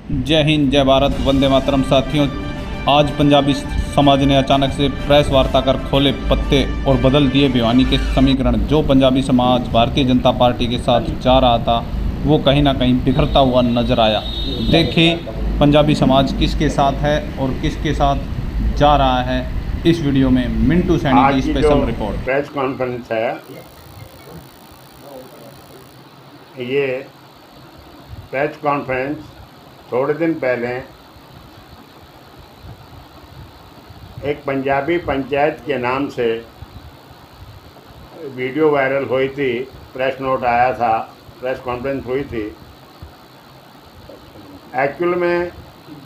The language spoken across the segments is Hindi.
जय हिंद, जय भारत, वंदे मातरम। साथियों, आज पंजाबी समाज ने अचानक से प्रेस वार्ता कर खोले पत्ते और बदल दिए भिवानी के समीकरण। जो पंजाबी समाज भारतीय जनता पार्टी के साथ जा रहा था, वो कहीं ना कहीं बिखरता हुआ नजर आया। देखिए पंजाबी समाज किसके साथ है और किसके साथ जा रहा है इस वीडियो में। मिंटू सैनी की स्पेशल रिपोर्ट। प्रेस कॉन्फ्रेंस है, ये प्रेस कॉन्फ्रेंस थोड़े दिन पहले एक पंजाबी पंचायत के नाम से वीडियो वायरल हुई थी, प्रेस नोट आया था, प्रेस कॉन्फ्रेंस हुई थी। एक्चुअल में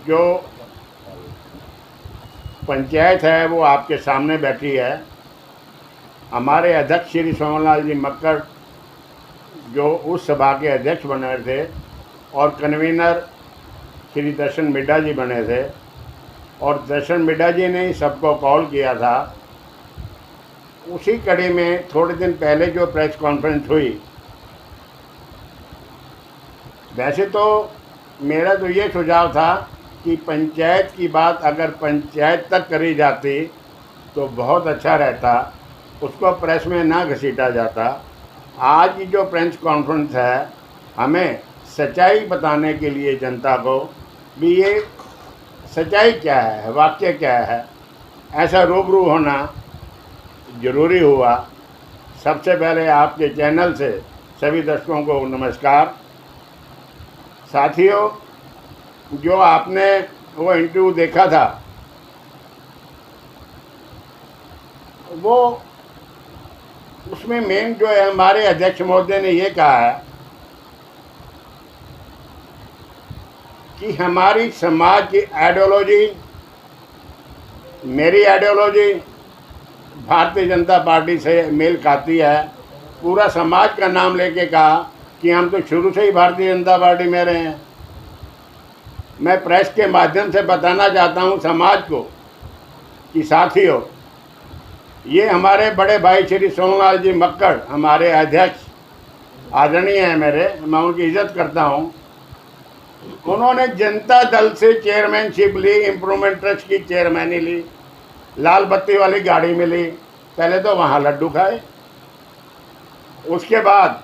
जो पंचायत है वो आपके सामने बैठी है। हमारे अध्यक्ष श्री सोमलाल जी मक्कड़ जो उस सभा के अध्यक्ष बने थे और कन्वीनर श्री दर्शन मिड्डा जी बने थे, और दर्शन मिड्डा जी ने सबको कॉल किया था। उसी कड़ी में थोड़े दिन पहले जो प्रेस कॉन्फ्रेंस हुई, वैसे तो मेरा तो ये सुझाव था कि पंचायत की बात अगर पंचायत तक करी जाती तो बहुत अच्छा रहता, उसको प्रेस में ना घसीटा जाता। आज की जो प्रेस कॉन्फ्रेंस है, हमें सच्चाई बताने के लिए जनता को भी ये सच्चाई क्या है, वाक्य क्या है, ऐसा रूबरू होना ज़रूरी हुआ। सबसे पहले आपके चैनल से सभी दर्शकों को नमस्कार। साथियों, जो आपने वो इंटरव्यू देखा था, वो उसमें मेन जो है हमारे अध्यक्ष महोदय ने ये कहा है कि हमारी समाज की आइडियोलॉजी, मेरी आइडियोलॉजी भारतीय जनता पार्टी से मेल खाती है। पूरा समाज का नाम लेके कहा कि हम तो शुरू से ही भारतीय जनता पार्टी में रहे हैं। मैं प्रेस के माध्यम से बताना चाहता हूं समाज को कि साथियों, ये हमारे बड़े भाई श्री सोमलाल जी मक्कड़, हमारे अध्यक्ष आदरणीय हैं मेरे, मैं उनकी इज्जत करता हूं। उन्होंने जनता दल से चेयरमैनशिप ली, इम्प्रूवमेंट ट्रस्ट की चेयरमैनी ली, लाल बत्ती वाली गाड़ी मिली। पहले तो वहाँ लड्डू खाए, उसके बाद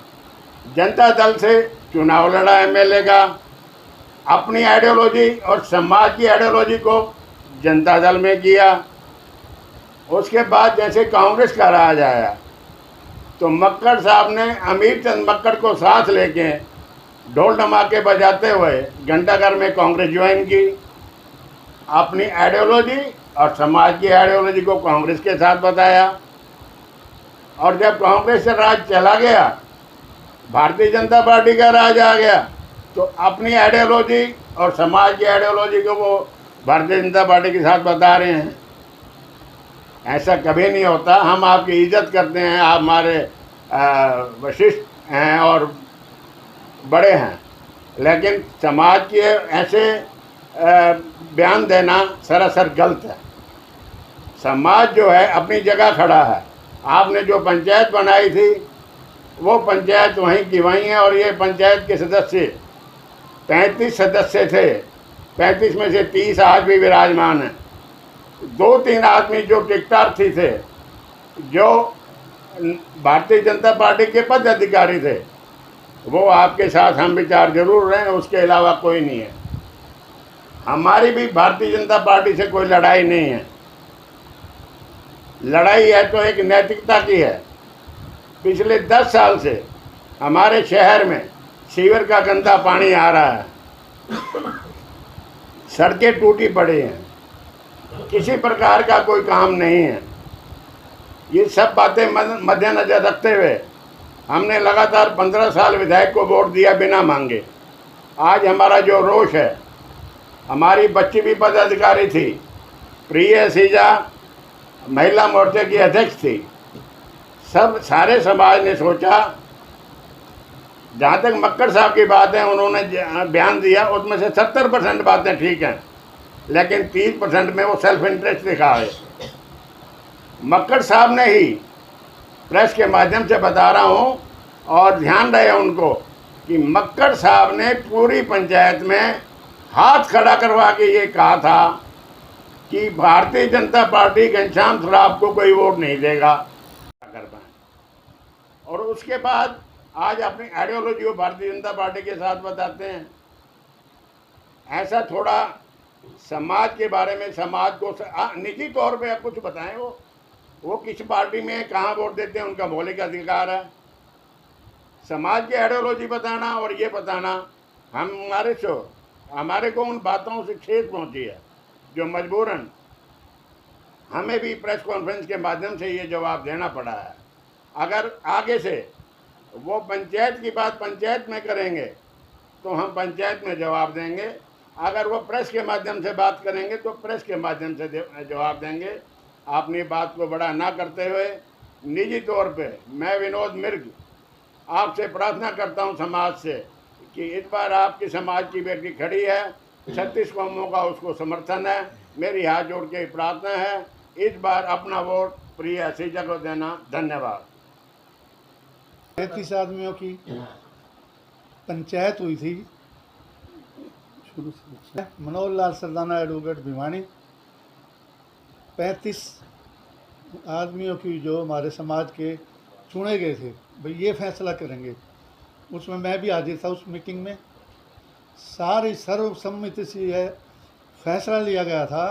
जनता दल से चुनाव लड़ा एमएलए का। अपनी आइडियोलॉजी और समाज की आइडियोलॉजी को जनता दल में किया। उसके बाद जैसे कांग्रेस का राज आया तो मक्कड़ साहब ने अमीर चंद मक्कड़ को साथ लेके ढोल धमाके बजाते हुए घंटाघर में कांग्रेस ज्वाइन की। अपनी आइडियोलॉजी और समाज की आइडियोलॉजी को कांग्रेस के साथ बताया, और जब कांग्रेस से राज चला गया, भारतीय जनता पार्टी का राज आ गया, तो अपनी आइडियोलॉजी और समाज की आइडियोलॉजी को वो भारतीय जनता पार्टी के साथ बता रहे हैं। ऐसा कभी नहीं होता। हम आपकी इज्जत करते हैं, आप हमारे वशिष्ठ हैं और बड़े हैं, लेकिन समाज के ऐसे बयान देना सरासर गलत है। समाज जो है अपनी जगह खड़ा है। आपने जो पंचायत बनाई थी वो पंचायत वहीं की वहीं है, और ये पंचायत के सदस्य 35 सदस्य थे। 35 में से 30 आज भी विराजमान हैं। 2-3 आदमी जो टिकटार्थी थे, जो भारतीय जनता पार्टी के पद अधिकारी थे, वो आपके साथ हम विचार जरूर रहे हैं, उसके अलावा कोई नहीं है। हमारी भी भारतीय जनता पार्टी से कोई लड़ाई नहीं है। लड़ाई है तो एक नैतिकता की है। पिछले 10 साल से हमारे शहर में सीवर का गंदा पानी आ रहा है, सड़कें टूटी पड़ी हैं, किसी प्रकार का कोई काम नहीं है। ये सब बातें मद्देनजर रखते हुए हमने लगातार 15 साल विधायक को वोट दिया बिना मांगे। आज हमारा जो रोष है, हमारी बच्ची भी पदाधिकारी थी, प्रिय सीजा महिला मोर्चे की अध्यक्ष थी। सारे समाज ने सोचा, जहाँ तक मक्कड़ साहब की बात है, उन्होंने बयान दिया, उसमें से 70% बातें ठीक हैं, लेकिन 30% में वो सेल्फ इंटरेस्ट दिखा है। मक्कड़ साहब ने ही, प्रेस के माध्यम से बता रहा हूँ और ध्यान रहे उनको, कि मक्कड़ साहब ने पूरी पंचायत में हाथ खड़ा करवा के ये कहा था कि भारतीय जनता पार्टी घनश्याम सराफ को कोई वोट नहीं देगा कर पाए, और उसके बाद आज अपनी आइडियोलॉजी को भारतीय जनता पार्टी के साथ बताते हैं। ऐसा थोड़ा समाज के बारे में, समाज को निजी तौर पे आप कुछ बताएं, वो किस पार्टी में कहाँ वोट देते हैं, उनका मौलिक अधिकार है। समाज की आइडियोलॉजी बताना और ये बताना, हमारे को उन बातों से खेद पहुंची है जो मजबूरन हमें भी प्रेस कॉन्फ्रेंस के माध्यम से ये जवाब देना पड़ा है। अगर आगे से वो पंचायत की बात पंचायत में करेंगे तो हम पंचायत में जवाब देंगे, अगर वो प्रेस के माध्यम से बात करेंगे तो प्रेस के माध्यम से जवाब देंगे। अपनी बात को बड़ा ना करते हुए निजी तौर पे मैं विनोद मिर्ग आपसे प्रार्थना करता हूं समाज से कि इस बार आपकी समाज की बेटी खड़ी है, 36 कौमों का उसको समर्थन है। मेरी हाथ जोड़ के प्रार्थना है, इस बार अपना वोट प्रिय असीजा को देना। धन्यवाद। 35 आदमियों की पंचायत हुई थी शुरू से। मनोहर लाल सरदाना एडवोकेट भिवानी, 35 आदमियों की जो हमारे समाज के चुने गए थे, भाई ये फैसला करेंगे। उसमें मैं भी हाजिर था उस मीटिंग में। सारी सर्वसम्मति से यह फैसला लिया गया था,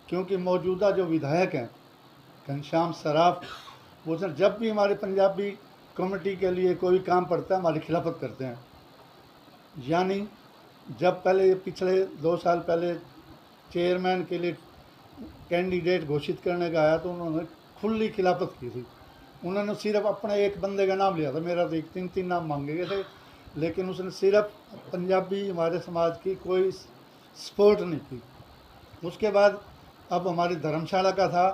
क्योंकि मौजूदा जो विधायक हैं घनश्याम सराफ, वो जब भी हमारे पंजाबी कमेटी के लिए कोई काम पड़ता है हमारी खिलाफत करते हैं। यानी जब पहले पिछले 2 साल पहले चेयरमैन के लिए कैंडिडेट घोषित करने का आया तो उन्होंने खुली खिलाफत की थी। उन्होंने सिर्फ अपने एक बंदे का नाम लिया था, मेरा तो 3 नाम मांगे गए थे, लेकिन उसने सिर्फ पंजाबी हमारे समाज की कोई सपोर्ट नहीं की। उसके बाद अब हमारी धर्मशाला का था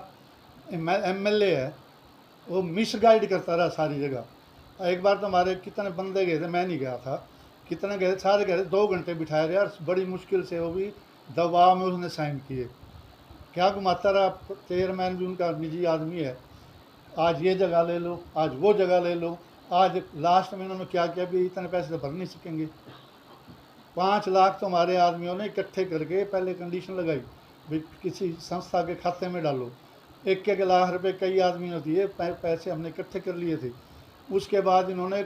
MLA है, वो मिसगाइड करता रहा सारी जगह। एक बार तो हमारे कितने बंदे गए थे, मैं नहीं गया था, कितने गए, सारे गए थे, 2 घंटे बिठाए रहे और बड़ी मुश्किल से वो भी दबाव में उसने साइन किए। क्या घुमाता रहा। चेयरमैन भी उनका निजी आदमी है, आज ये जगह ले लो, आज वो जगह ले लो। आज लास्ट में उन्होंने क्या किया, भी इतने पैसे तो भर नहीं सकेंगे। 5 लाख तो हमारे आदमियों ने इकट्ठे करके पहले कंडीशन लगाई, भाई किसी संस्था के खाते में डालो। 1-1 लाख रुपए कई आदमियों दिए, पैसे हमने इकट्ठे कर लिए थे। उसके बाद इन्होंने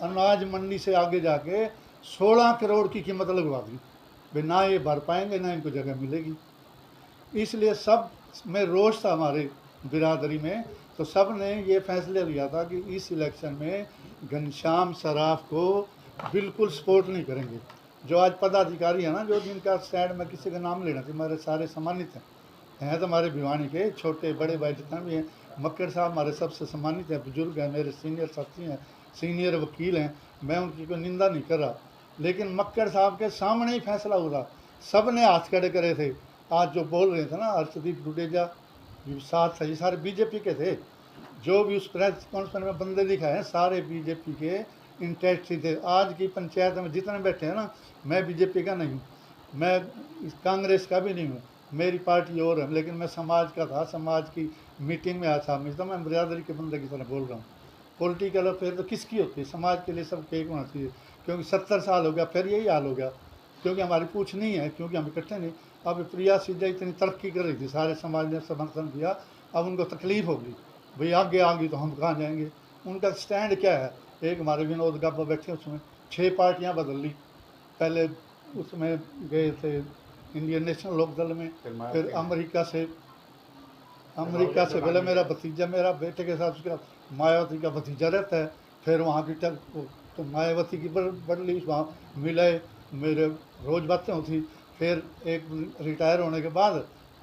अनाज मंडी से आगे जाके 16 करोड़ की कीमत लगवा दी, भाई ना ये भर पाएंगे ना इनको जगह मिलेगी। इसलिए सब में रोष था हमारे बिरादरी में, तो सब ने ये फैसले लिया था कि इस इलेक्शन में घनश्याम सराफ को बिल्कुल सपोर्ट नहीं करेंगे। जो आज पदाधिकारी है ना, जो जिनका स्टैंड में किसी का नाम लेना चाहिए, हमारे सारे सम्मानित हैं तो हमारे भिवानी के छोटे बड़े भाई जितने भी हैं। मक्कड़ साहब हमारे सबसे सम्मानित हैं, बुजुर्ग हैं, मेरे सीनियर साथी हैं, सीनियर वकील हैं, मैं उनकी कोई निंदा नहीं कर रहा, लेकिन मक्कड़ साहब के सामने ही फैसला हुआ। सब ने हाथ खड़े करे थे। आज जो बोल रहे थे ना, अर्शदीप डुडेजा साथ ये सारे बीजेपी के थे। जो भी उस प्रेस कॉन्फ्रेंस में बंदे दिखाए हैं सारे बीजेपी के इंटरेस्ट थे। आज की पंचायत में जितने बैठे हैं ना, मैं बीजेपी का नहीं हूँ, मैं कांग्रेस का भी नहीं हूँ, मेरी पार्टी और है, लेकिन मैं समाज का था। समाज की मीटिंग में आया था, तो मैं बिरादरी के बंदे की तरह बोल रहा हूँ। पॉलिटिकल अफेयर तो किसकी होती है, समाज के लिए सब एक होना चाहिए। क्योंकि 70 साल हो गया, फिर यही हाल हो गया, क्योंकि हमारी पूछ नहीं है, क्योंकि हम इकट्ठे नहीं। अब प्रिया सीधा इतनी तरक्की कर रही थी, सारे समाज ने समर्थन दिया, अब उनको तकलीफ होगी, भाई आगे आ गई तो हम कहाँ जाएंगे। उनका स्टैंड क्या है। एक हमारे विनोद गब्बा बैठे, उसमें 6 पार्टियाँ बदल ली। पहले उसमें गए थे इंडियन नेशनल लोकदल में, फिर अमेरिका से पहले मेरा भतीजा, मेरा बेटे के साथ उसका मायावती का भतीजा रहता है, फिर वहाँ की तो मायावती की बदली, वहाँ मिले, मेरे रोज़ बातें होती। फिर एक रिटायर होने के बाद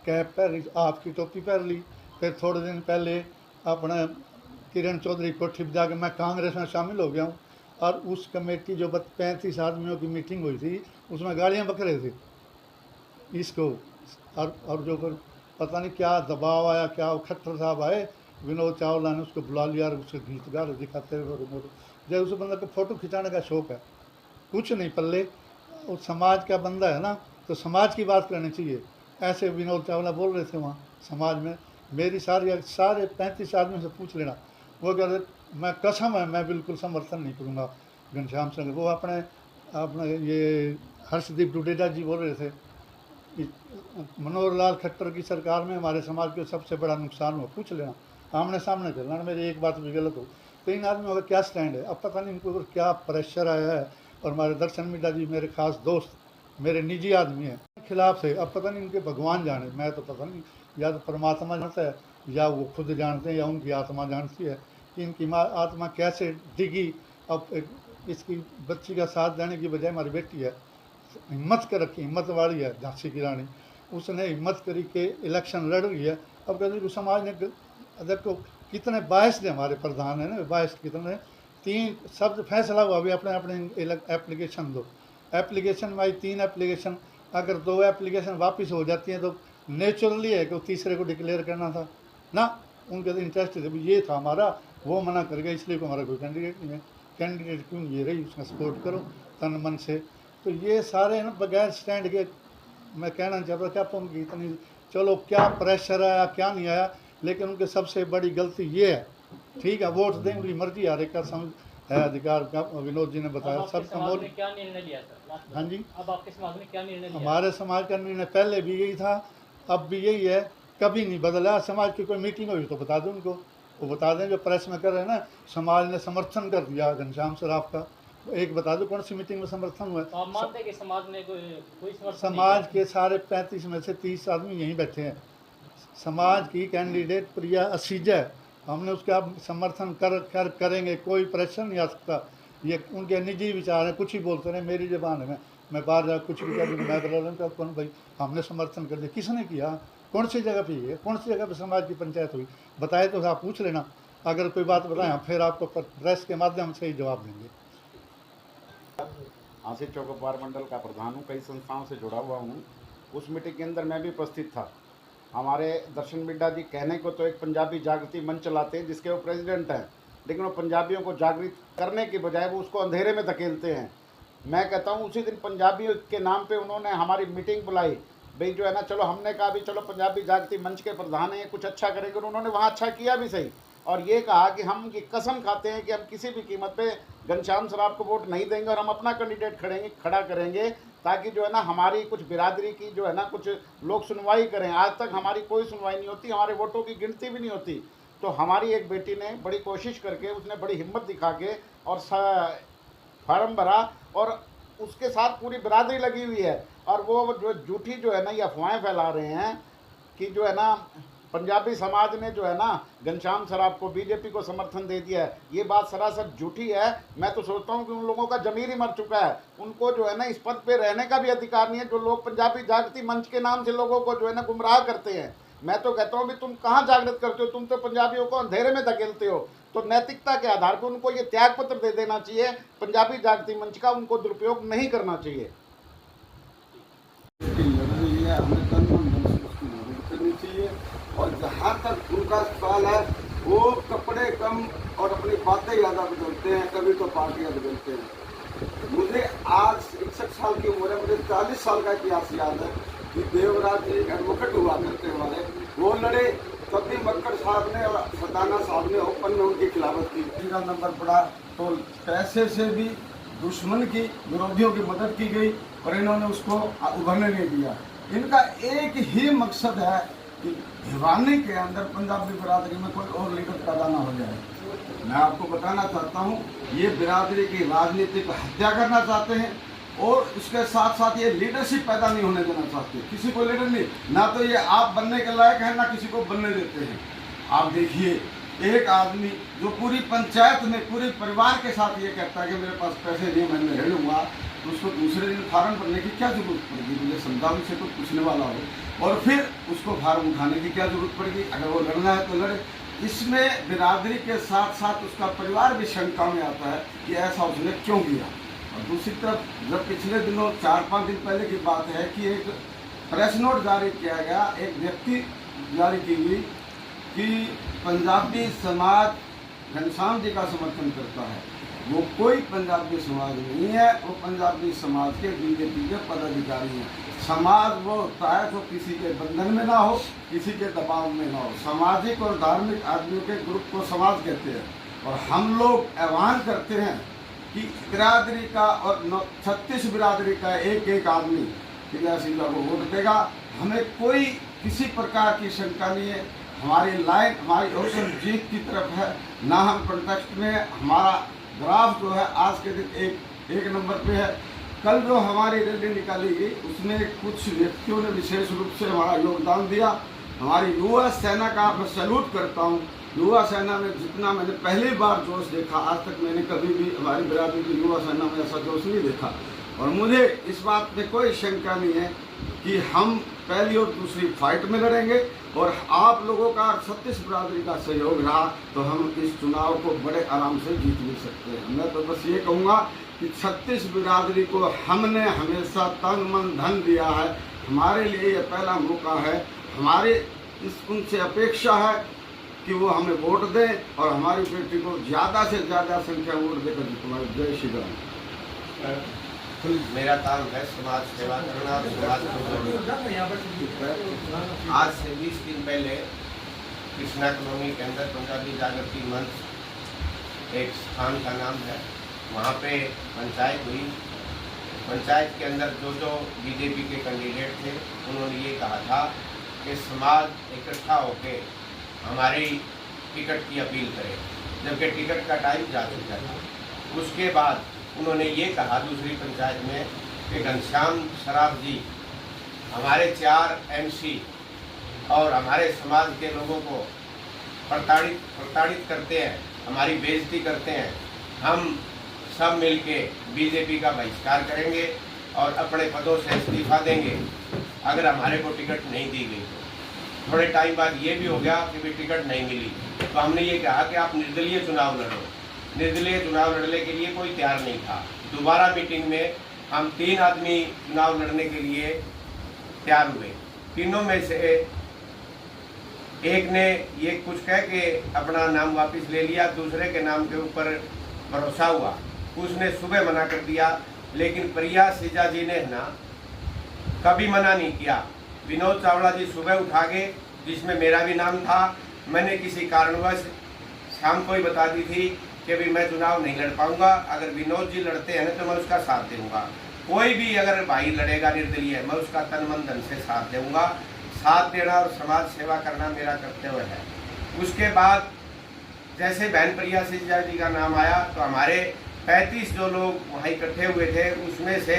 कैप पहन, आपकी टोपी पहन ली। फिर थोड़े दिन पहले अपना किरण चौधरी कोठी पर जाके मैं कांग्रेस में शामिल हो गया हूँ। और उस कमेटी जो 35 आदमियों की मीटिंग हुई थी, उसमें गालियाँ बक रहे थे इसको। और जो फिर पता नहीं क्या दबाव आया, क्या खट्टर साहब आए, विनोद चावला ने उसको बुला लिया और उसके गीत गा दिखाते हुए। जब उस बंदा को फ़ोटो खिंचाने का शौक़ है, कुछ नहीं पल्ले, उस समाज का बंदा है ना, तो समाज की बात करनी चाहिए। ऐसे विनोद चावला बोल रहे थे वहाँ समाज में। मेरी सारे 35 आदमी से पूछ लेना, वो कह रहे मैं कसम है मैं बिल्कुल समर्थन नहीं करूँगा घनश्याम सिंह। वो अपने अपना ये हर्षदीप डुडेजा जी बोल रहे थे कि मनोहर लाल खट्टर की सरकार में हमारे समाज को सबसे बड़ा नुकसान हुआ। पूछ लेना, आमने सामने करना, मेरी एक बात भी गलत हो तो इन आदमियों का क्या स्टैंड है। अब पता नहीं इनको ऊपर क्या प्रेशर आया है। और हमारे दर्शन मिड्डा जी मेरे खास दोस्त, मेरे निजी आदमी हैं, खिलाफ थे। अब पता नहीं उनके भगवान जाने, मैं तो पता नहीं, या तो परमात्मा जानता है या वो खुद जानते हैं या उनकी आत्मा जानती है कि इनकी आत्मा कैसे डिगी। अब इसकी बच्ची का साथ देने की बजाय हमारी बेटी है, हिम्मत कर रखी, हिम्मत वाली है झांसी की रानी, उसने हिम्मत करी के इलेक्शन लड़ रही है। अब कहते समाज ने देखो कितने बायस थे हमारे प्रधान है ना, बायस कितने, 3 शब्द फैसला हुआ अभी अपने अपने एप्लीकेशन दो, एप्लीकेशन में आई 3 एप्लीकेशन, अगर 2 एप्लीकेशन वापस हो जाती हैं तो नेचुरली है कि वो तीसरे को डिक्लेयर करना था ना, उनके तो इंटरेस्ट थे, ये था हमारा, वो मना कर गया, इसलिए हमारा कोई कैंडिडेट नहीं है। कैंडिडेट क्यों ये रही, उसका सपोर्ट करो तन मन से। तो ये सारे ना बगैर स्टैंड के, मैं कहना चाहता क्या तो उनकी इतनी, चलो क्या प्रेशर आया क्या नहीं आया, लेकिन उनके सबसे बड़ी गलती ये है, ठीक है वोट दें उनकी मर्जी, हर एक का समझ है अधिकार का। विनोद जी ने बताया सब समाज ने क्या निर्णय लिया सर? हाँ जी, अब आपके समाज ने क्या निर्णय लिया? हमारे समाज का निर्णय पहले भी यही था, अब भी यही है, कभी नहीं बदला। समाज की कोई मीटिंग हुई तो बता दें उनको, वो बता दें, जो प्रेस में कर रहे हैं ना, समाज ने समर्थन कर दिया घनश्याम सराफ का, एक बता दो कौन सी मीटिंग में समर्थन हुआ। तो आप मानते हैं कि समाज ने कोई समर्थन समाज के सारे 35 में से 30 आदमी यहीं बैठे हैं। समाज की कैंडिडेट प्रिया असीजा है, हमने उसका समर्थन करेंगे, कोई प्रेशर नहीं आ सकता। ये उनके निजी विचार हैं, कुछ ही बोलते रहे, मेरी ज़बान है, मैं बाहर जा कुछ भी कर दूँ, मैं बता दूँ कौन भाई हमने समर्थन कर दिया, किसने किया, कौन सी जगह पे ये, कौन सी जगह पे समाज की पंचायत हुई, बताए तो आप पूछ लेना। अगर कोई बात बताएं फिर आपको प्रेस के माध्यम से ही जवाब देंगे। झांसी चौकोपार मंडल का प्रधान हूँ, कई संस्थाओं से जुड़ा हुआ हूँ। उस मीटिंग के अंदर मैं भी उपस्थित था। हमारे दर्शन मिड्डा जी कहने को तो एक पंजाबी जागृति मंच चलाते हैं जिसके वो प्रेसिडेंट हैं, लेकिन वो पंजाबियों को जागृत करने के बजाय वो उसको अंधेरे में धकेलते हैं। मैं कहता हूँ उसी दिन पंजाबियों के नाम पे उन्होंने हमारी मीटिंग बुलाई, भाई जो है ना, चलो हमने कहा भी चलो पंजाबी जागृति मंच के प्रधान हैं, कुछ अच्छा करेंगे, और उन्होंने वहाँ अच्छा किया भी सही। और ये कहा कि हम ये कसम खाते हैं कि हम किसी भी कीमत पे घनश्याम सराफ को वोट नहीं देंगे और हम अपना कैंडिडेट खड़ा करेंगे, ताकि जो है ना हमारी कुछ बिरादरी की जो है ना कुछ लोग सुनवाई करें। आज तक हमारी कोई सुनवाई नहीं होती, हमारे वोटों की गिनती भी नहीं होती। तो हमारी एक बेटी ने बड़ी कोशिश करके, उसने बड़ी हिम्मत दिखा के और फार्म भरा, और उसके साथ पूरी बिरादरी लगी हुई है। और वो जो झूठी जो है ना ये अफवाहें फैला रहे हैं कि जो है ना पंजाबी समाज ने जो है ना घनश्याम सराफ को, बीजेपी को समर्थन दे दिया है, ये बात सरासर झूठी है। मैं तो सोचता हूँ कि उन लोगों का जमीर ही मर चुका है, उनको जो है ना इस पद पे रहने का भी अधिकार नहीं है। जो लोग पंजाबी जागृति मंच के नाम से लोगों को जो है ना गुमराह करते हैं, मैं तो कहता हूँ भी तुम कहाँ जागृत करते हो, तुम तो पंजाबियों को अंधेरे में धकेलते हो। तो नैतिकता के आधार पर उनको ये त्याग पत्र दे देना चाहिए, पंजाबी जागृति मंच का उनको दुरुपयोग नहीं करना चाहिए। और जहाँ तक उनका सवाल है, वो कपड़े कम और अपनी बातें ज़्यादा बदलते हैं, कभी तो पार्टियाँ बदलते हैं। मुझे आज 61 साल की उम्र है, मुझे 40 साल का इतिहास याद है कि देवराज जी एडवोकेट हुआ करते हमारे, वो लड़े, तब भी मक्कड़ साहब ने और सताना साहब ने ओपन में उनकी खिलाफत की। जिनका नंबर पड़ा तो पैसे से भी दुश्मन की, विरोधियों की मदद की गई और इन्होंने उसको उभरने नहीं दिया। इनका एक ही मकसद है कि भिवानी के अंदर पंजाबी बिरादरी में कोई और लीडर पैदा ना हो जाए। मैं आपको बताना चाहता हूँ, ये बिरादरी की राजनीतिक हत्या करना चाहते हैं और उसके साथ साथ ये लीडरशिप पैदा नहीं होने देना चाहते। किसी को लीडर नहीं, ना तो ये आप बनने के लायक है, ना किसी को बनने देते हैं। आप देखिए, एक आदमी जो पूरी पंचायत में पूरे परिवार के साथ ये कहता है कि मेरे पास पैसे नहीं, मैं नहीं लूँगा, तो उसको दूसरे दिन फार्म भरने की क्या जरूरत पड़ेगी? मुझे समझाओ, से कोई पूछने वाला हो, और फिर उसको फार्म उठाने की क्या जरूरत पड़ेगी? अगर वो लड़ना है तो लड़े। इसमें बिरादरी के साथ साथ उसका परिवार भी शंका में आता है कि ऐसा उसने क्यों किया। और दूसरी तरफ जब पिछले दिनों 4-5 दिन पहले की बात है कि एक प्रेस नोट जारी किया गया, एक व्यक्ति जारी की गई कि पंजाबी समाज घनश्याम जी का समर्थन करता है। वो कोई पंजाबी समाज नहीं है, वो पंजाबी समाज के बीजेपी के पदाधिकारी हैं। समाज वो होता है जो किसी के बंधन में ना हो, किसी के दबाव में ना हो। सामाजिक और धार्मिक आदमियों के ग्रुप को समाज कहते हैं। और हम लोग आह्वान करते हैं कि बिरादरी का और 36 बिरादरी का एक एक आदमी प्रिया सिंह को वोट देगा। हमें कोई किसी प्रकार की शंका नहीं है। हमारी लाइन हमारी ऑप्शन जीत की तरफ है। ना हम कंटेस्ट में हमारा ग्राफ जो है आज के दिन एक नंबर पे है। कल जो हमारी रैली निकाली गई उसमें कुछ व्यक्तियों ने विशेष रूप से हमारा योगदान दिया। हमारी युवा सेना का मैं सैल्यूट करता हूँ। युवा सेना में जितना मैंने पहली बार जोश देखा, आज तक मैंने कभी भी हमारी बिरादरी की युवा सेना में ऐसा जोश नहीं देखा। और मुझे इस बात में कोई शंका नहीं है कि हम पहली और दूसरी फाइट में लड़ेंगे और आप लोगों का 36 बिरादरी का सहयोग रहा तो हम इस चुनाव को बड़े आराम से जीत भी सकते हैं। मैं तो बस ये कहूँगा कि 36 बिरादरी को हमने हमेशा तन मन धन दिया है। हमारे लिए ये पहला मौका है। हमारे उनसे अपेक्षा है कि वो हमें वोट दें और हमारी बेटी को ज़्यादा से ज़्यादा संख्या वोट देकर जितवाएं। जय श्री राम। मेरा काम है समाज सेवा करना और समाज को जोड़ना। आज से 20 दिन पहले कृष्णा कॉलोनी के अंदर पंजाबी जागृति मंच एक स्थान का नाम है, वहाँ पे पंचायत हुई। पंचायत के अंदर जो बीजेपी के कैंडिडेट थे उन्होंने ये कहा था कि समाज इकट्ठा होकर हमारी टिकट की अपील करे, जबकि टिकट का टाइम जा चुका था। उसके बाद उन्होंने ये कहा दूसरी पंचायत में कि घनश्याम सराफ जी हमारे 4 MC और हमारे समाज के लोगों को प्रताड़ित करते हैं, हमारी बेइज्जती करते हैं। हम सब मिलके बीजेपी का बहिष्कार करेंगे और अपने पदों से इस्तीफा देंगे अगर हमारे को टिकट नहीं दी गई तो। थोड़े टाइम बाद ये भी हो गया कि भी टिकट नहीं मिली, तो हमने ये कहा कि आप निर्दलीय चुनाव लड़ो। निर्दलीय चुनाव लड़ने के लिए कोई तैयार नहीं था। दोबारा मीटिंग में हम 3 आदमी चुनाव लड़ने के लिए तैयार हुए। तीनों में से एक ने ये कुछ कह के अपना नाम वापस ले लिया, दूसरे के नाम के ऊपर भरोसा हुआ, उसने सुबह मना कर दिया। लेकिन प्रिया सिजा जी ने ना कभी मना नहीं किया। विनोद चावड़ा जी सुबह उठा गए, जिसमें मेरा भी नाम था। मैंने किसी कारणवश शाम को ही बता दी थी कि भी मैं चुनाव नहीं लड़ पाऊंगा, अगर विनोद जी लड़ते हैं तो मैं उसका साथ दूंगा। कोई भी अगर भाई लड़ेगा निर्दलीय, मैं उसका तन मन धन से साथ दूंगा। साथ देना और समाज सेवा करना मेरा कर्तव्य है। उसके बाद जैसे बहन प्रिया सिंह जी का नाम आया तो हमारे 35 जो लोग वहाँ इकट्ठे हुए थे उसमें से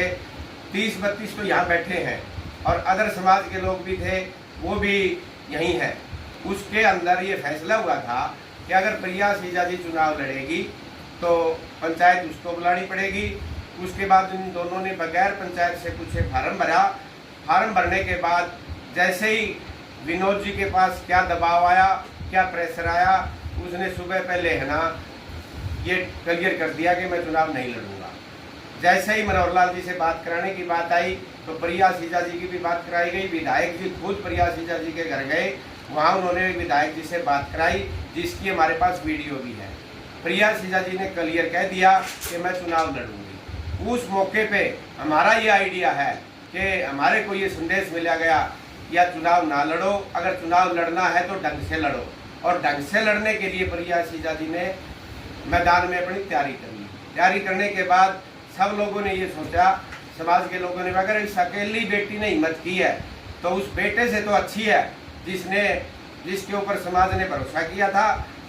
30-32 तो यहाँ बैठे हैं और अदर समाज के लोग भी थे, वो भी यहीं हैं। उसके अंदर ये फैसला हुआ था कि अगर प्रिया सिंह जी चुनाव लड़ेगी तो पंचायत उसको बुलानी पड़ेगी। उसके बाद इन दोनों ने बगैर पंचायत से कुछ फार्म भरा। फार्म भरने के बाद जैसे ही विनोद जी के पास क्या दबाव आया, क्या प्रेशर आया, उसने सुबह पहले है ना ये क्लियर कर दिया कि मैं चुनाव नहीं लड़ूंगा। जैसे ही मनोहर लाल जी से बात कराने की बात आई तो प्रिया सिंह जी की भी बात कराई गई। विधायक जी खुद प्रिया सिंह जी के घर गए, वहाँ उन्होंने विधायक जी से बात कराई, जिसकी हमारे पास वीडियो भी है। प्रिया सिंह जी ने क्लियर कह दिया कि मैं चुनाव लड़ूंगी। उस मौके पे हमारा ये आइडिया है कि हमारे को ये संदेश मिला गया या चुनाव ना लड़ो, अगर चुनाव लड़ना है तो ढंग से लड़ो। और ढंग से लड़ने के लिए प्रिया सिंह जी ने मैदान में अपनी तैयारी कर ली। तैयारी करने के बाद सब लोगों ने ये सोचा, समाज के लोगों ने, अगर इस अकेली बेटी ने हिम्मत की है तो उस बेटे से तो अच्छी है जिसके ऊपर समाज ने भरोसा किया था।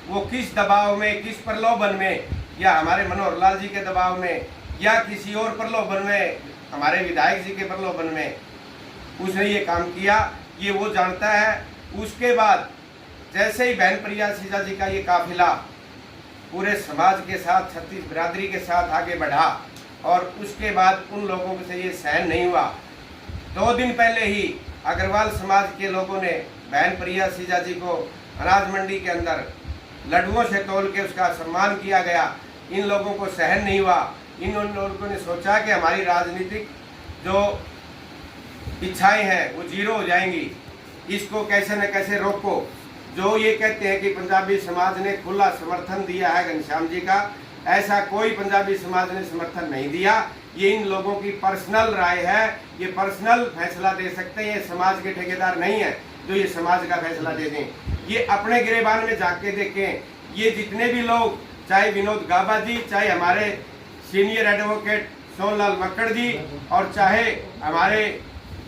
वो किस दबाव में, किस प्रलोभन में, या हमारे मनोहर लाल जी के दबाव में या किसी और प्रलोभन में, हमारे विधायक जी के प्रलोभन में उसने ये काम किया, ये वो जानता है। उसके बाद जैसे ही बहन प्रिया सिंह जी का ये काफिला पूरे समाज के साथ, 36 बिरादरी के साथ आगे बढ़ा और उसके बाद उन लोगों से ये सहन नहीं हुआ। 2 दिन पहले ही अग्रवाल समाज के लोगों ने बहन प्रिया सिंह जी को अनाज मंडी के अंदर लड्डुओं से तोल के उसका सम्मान किया गया। इन लोगों को सहन नहीं हुआ। इन लोगों ने सोचा कि हमारी राजनीतिक जो इच्छाएं हैं वो जीरो हो जाएंगी, इसको कैसे न कैसे रोको। जो ये कहते हैं कि पंजाबी समाज ने खुला समर्थन दिया है घनश्याम जी का, ऐसा कोई पंजाबी समाज ने समर्थन नहीं दिया। ये इन लोगों की पर्सनल राय है, ये पर्सनल फैसला दे सकते हैं। ये समाज के ठेकेदार नहीं है जो ये समाज का फैसला दे दें। ये अपने गिरेबान में जाके देखें, ये जितने भी लोग, चाहे विनोद गाबा जी, चाहे हमारे सीनियर एडवोकेट सोनलाल मक्कड़ जी और चाहे हमारे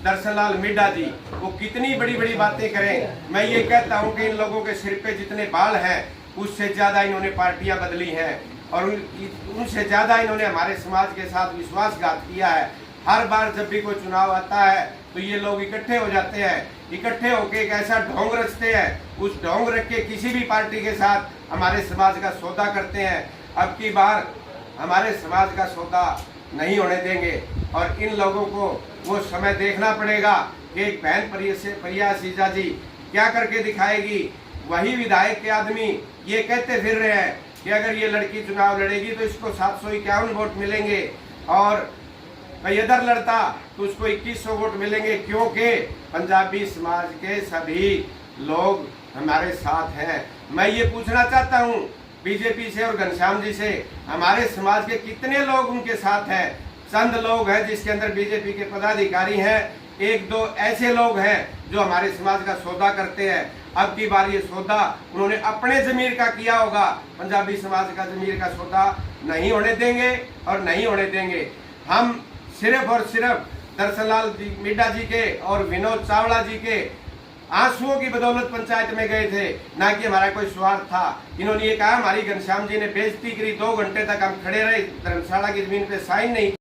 दर्शन लाल मिड्डा जी, वो कितनी बड़ी बड़ी बातें करें, मैं ये कहता हूँ कि इन लोगों के सिर पे जितने बाल हैं उससे ज़्यादा इन्होंने पार्टियां बदली हैं और उनसे ज़्यादा इन्होंने हमारे समाज के साथ विश्वासघात किया है। हर बार जब भी कोई चुनाव आता है तो ये लोग इकट्ठे हो जाते हैं, इकट्ठे होकर एक ऐसा ढोंग रचते हैं, उस ढोंग रख के किसी भी पार्टी के साथ हमारे समाज का सौदा करते हैं। अब की बार हमारे समाज का सौदा नहीं होने देंगे और इन लोगों को वो समय देखना पड़ेगा कि एक बहन प्रिया सीजा जी क्या करके दिखाएगी। वही विधायक के आदमी ये कहते फिर रहे हैं कि अगर ये लड़की चुनाव लड़ेगी तो इसको 751 वोट मिलेंगे और कोई इधर लड़ता तो उसको 2100 वोट मिलेंगे, क्योंकि पंजाबी समाज के सभी लोग हमारे साथ हैं। मैं ये पूछना चाहता हूँ बीजेपी से और घनश्याम जी से, हमारे समाज के कितने लोग उनके साथ हैं? चंद लोग हैं जिसके अंदर बीजेपी के पदाधिकारी हैं, एक दो ऐसे लोग हैं जो हमारे समाज का सौदा करते हैं। अब की बार ये सौदा उन्होंने अपने जमीर का किया होगा, पंजाबी समाज का जमीर का सौदा नहीं होने देंगे और नहीं होने देंगे। हम सिर्फ और सिर्फ दर्शन लाल मिड्डा जी के और विनोद चावला जी के आंसुओं की बदौलत पंचायत में गए थे, ना कि हमारा कोई स्वार्थ था। इन्होंने ये कहा हमारी घनश्याम जी ने बेइज्जती करी, 2 घंटे तक हम खड़े रहे, धर्मशाला की जमीन पे साइन नहीं